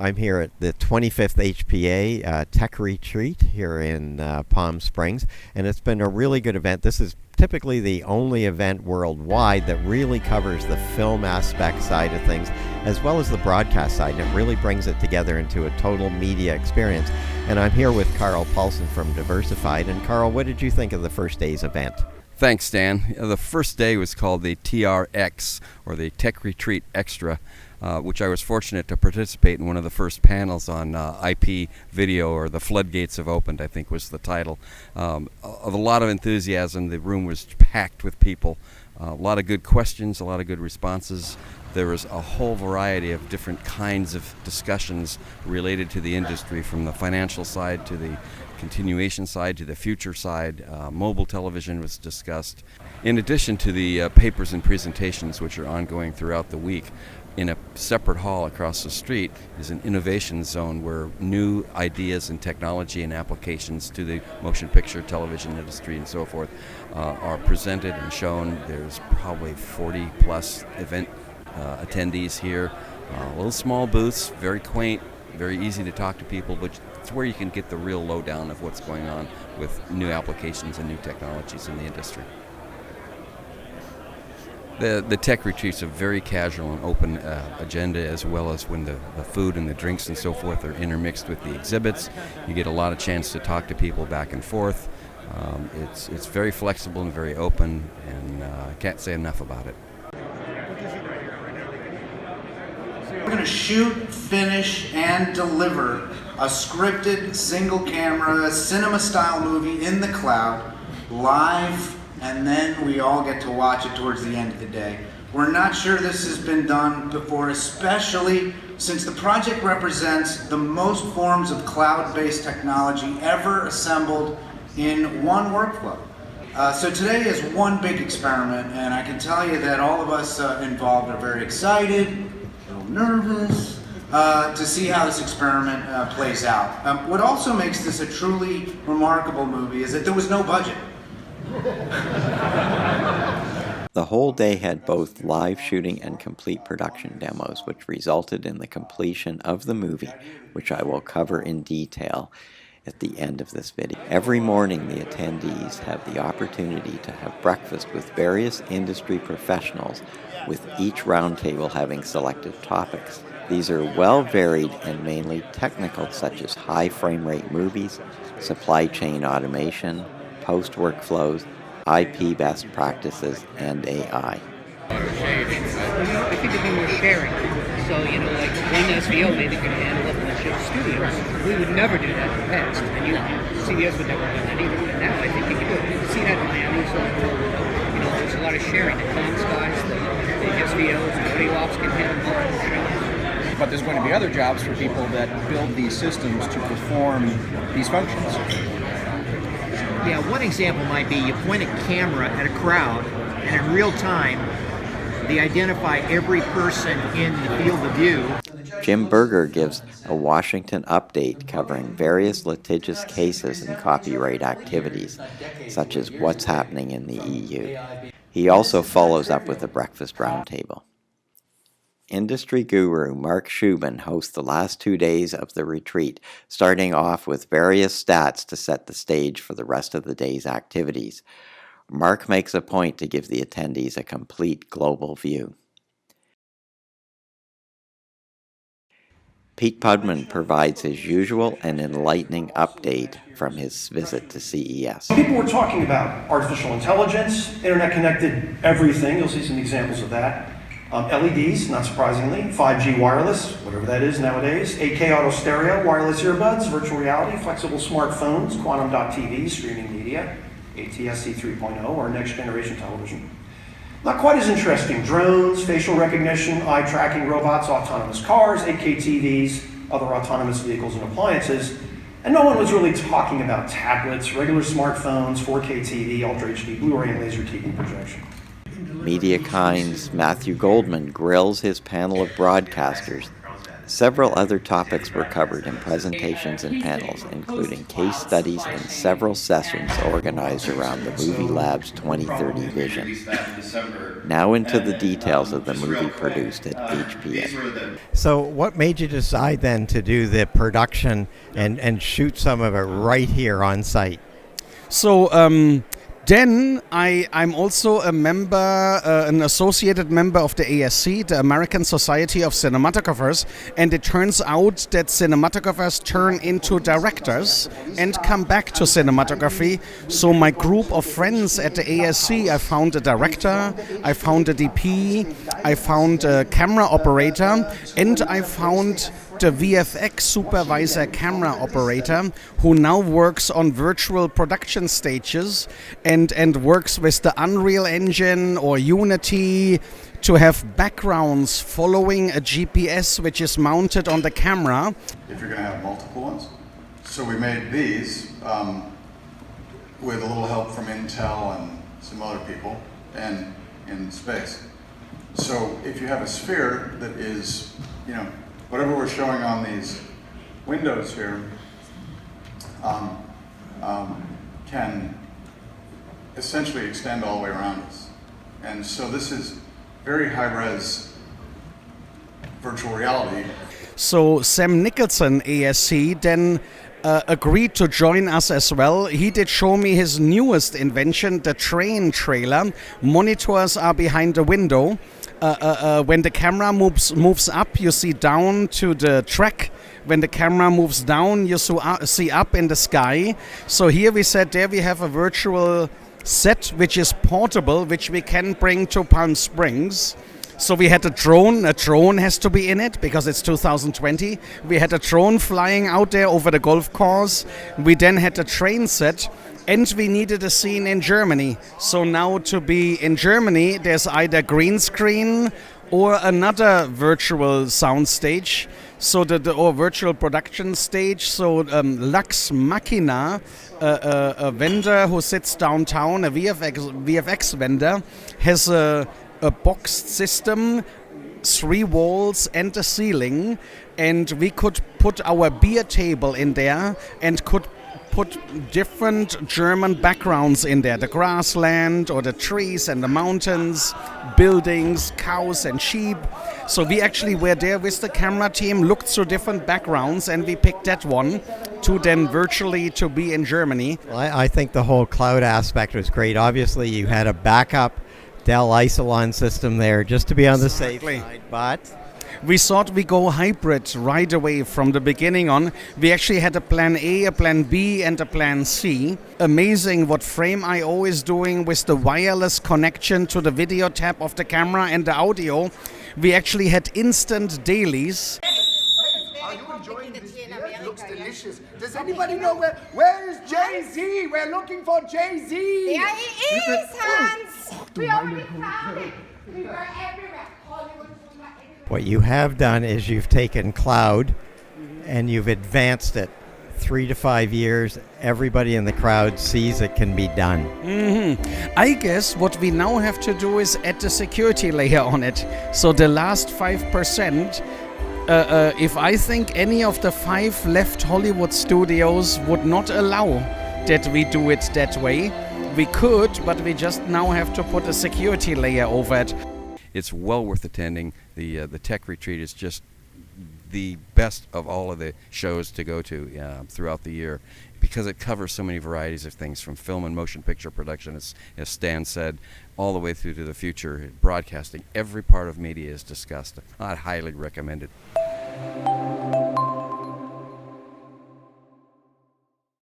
I'm here at the 25th HPA Tech Retreat here in Palm Springs, and it's been a really good event. This is typically the only event worldwide that really covers the film aspect side of things as well as the broadcast side, and it really brings it together into a total media experience. And I'm here with Carl Paulson from Diversified. And Carl, what did you think of the first day's event? Thanks, Dan. The first day was called the TRX, or the Tech Retreat Extra, which I was fortunate to participate in one of the first panels on IP video, or The Floodgates Have Opened, I think was the title. Of a lot of enthusiasm. The room was packed with people. A lot of good questions, a lot of good responses. There was a whole variety of different kinds of discussions related to the industry, from the financial side to the continuation side to the future side. Mobile television was discussed. In addition to the papers and presentations, which are ongoing throughout the week, in a separate hall across the street is an innovation zone where new ideas and technology and applications to the motion picture, television industry, and so forth are presented and shown. There's probably 40 plus event attendees here. Little small booths, very quaint, very easy to talk to people, but it's where you can get the real lowdown of what's going on with new applications and new technologies in the industry. The tech retreats a very casual and open agenda, as well as when the food and the drinks and so forth are intermixed with the exhibits. You get a lot of chance to talk to people back and forth. It's very flexible and very open, and I can't say enough about it. We're going to shoot, finish, and deliver a scripted, single-camera, cinema-style movie in the cloud, live, and then we all get to watch it towards the end of the day. We're not sure this has been done before, especially since the project represents the most forms of cloud-based technology ever assembled in one workflow. So today is one big experiment, and I can tell you that all of us involved are very excited, a little nervous, to see how this experiment plays out. What also makes this a truly remarkable movie is that there was no budget. The whole day had both live shooting and complete production demos, which resulted in the completion of the movie, which I will cover in detail at the end of this video. Every morning, the attendees have the opportunity to have breakfast with various industry professionals, with each roundtable having selected topics. These are well varied and mainly technical, such as high frame rate movies, supply chain automation, post workflows, IP best practices, and AI. I think there'd be more sharing. So, like one SVO maybe could handle it and shift studios. We would never do that in the past. And CBS would never do that either. But now I think you could. You can see that in Miami. So, there's a lot of sharing. The comms guys, the SVOs, the audio ops can handle multiple shows. But there's going to be other jobs for people that build these systems to perform these functions. Yeah, one example might be you point a camera at a crowd, and in real time, they identify every person in the field of view. Jim Berger gives a Washington update covering various litigious cases and copyright activities, such as what's happening in the EU. He also follows up with a breakfast roundtable. Industry guru Mark Shubin hosts the last 2 days of the retreat, starting off with various stats to set the stage for the rest of the day's activities. Mark makes a point to give the attendees a complete global view. Pete Pudman provides his usual and enlightening update from his visit to CES. People were talking about artificial intelligence, internet-connected everything. You'll see some examples of that. LEDs, not surprisingly, 5G wireless, whatever that is nowadays, 8K auto stereo, wireless earbuds, virtual reality, flexible smartphones, quantum.tv, streaming media, ATSC 3.0, or next generation television. Not quite as interesting, drones, facial recognition, eye tracking robots, autonomous cars, 8K TVs, other autonomous vehicles and appliances, and no one was really talking about tablets, regular smartphones, 4K TV, Ultra HD Blu-ray, and laser TV projection. MediaKind's Matthew Goldman grills his panel of broadcasters Several other topics were covered in presentations and panels, including case studies and several sessions organized around the Movie Lab's 2030 vision. Now into the details of the movie produced at HPA. So what made you decide then to do the production and shoot some of it right here on site? So then I'm also a member, an associated member of the ASC, the American Society of Cinematographers, and it turns out that cinematographers turn into directors and come back to cinematography. So my group of friends at the ASC, I found a director, I found a DP, I found a camera operator, and I found the VFX supervisor camera operator who now works on virtual production stages and works with the Unreal Engine or Unity to have backgrounds following a GPS which is mounted on the camera. If you're going to have multiple ones. So we made these with a little help from Intel and some other people and in space. So if you have a sphere that is, whatever we're showing on these windows here can essentially extend all the way around us. And so this is very high-res virtual reality. So Sam Nicholson, ASC, then agreed to join us as well. He did show me his newest invention, the train trailer. Monitors are behind the window. When the camera moves up, you see down to the track. When the camera moves down, you see up in the sky. So here we said there we have a virtual set which is portable, which we can bring to Palm Springs. So we had a drone. A drone has to be in it because it's 2020. We had a drone flying out there over the golf course. We then had a train set. And we needed a scene in Germany. So now to be in Germany, there's either green screen or another virtual sound stage. So or virtual production stage. So Lux Machina, a vendor who sits downtown, a VFX vendor, has a boxed system, 3 walls and a ceiling. And we could put our beer table in there and could put different German backgrounds in there, the grassland or the trees and the mountains, buildings, cows and sheep. So we actually were there with the camera team, looked through different backgrounds, and we picked that one to then virtually to be in Germany. Well, I think the whole cloud aspect was great. Obviously, you had a backup Dell Isilon system there just to be on the safe side, but we thought we go hybrid right away from the beginning on. We actually had a plan A, a plan B, and a plan C. Amazing what Frame.io is doing with the wireless connection to the video tab of the camera and the audio. We actually had instant dailies. Are you enjoying this beer? It looks delicious. Does anybody know where is Jay-Z? We're looking for Jay-Z. There he is, Hans. We already found it. We were everywhere. Hollywood. What you have done is you've taken cloud and you've advanced it 3 to 5 years. Everybody in the crowd sees it can be done. I guess what we now have to do is add the security layer on it. So the last 5%, if I think any of the 5 left Hollywood studios would not allow that we do it that way, we could, but we just now have to put a security layer over it. It's well worth attending. The tech retreat is just the best of all of the shows to go to throughout the year because it covers so many varieties of things, from film and motion picture production, as Stan said, all the way through to the future broadcasting. Every part of media is discussed. I highly recommend it.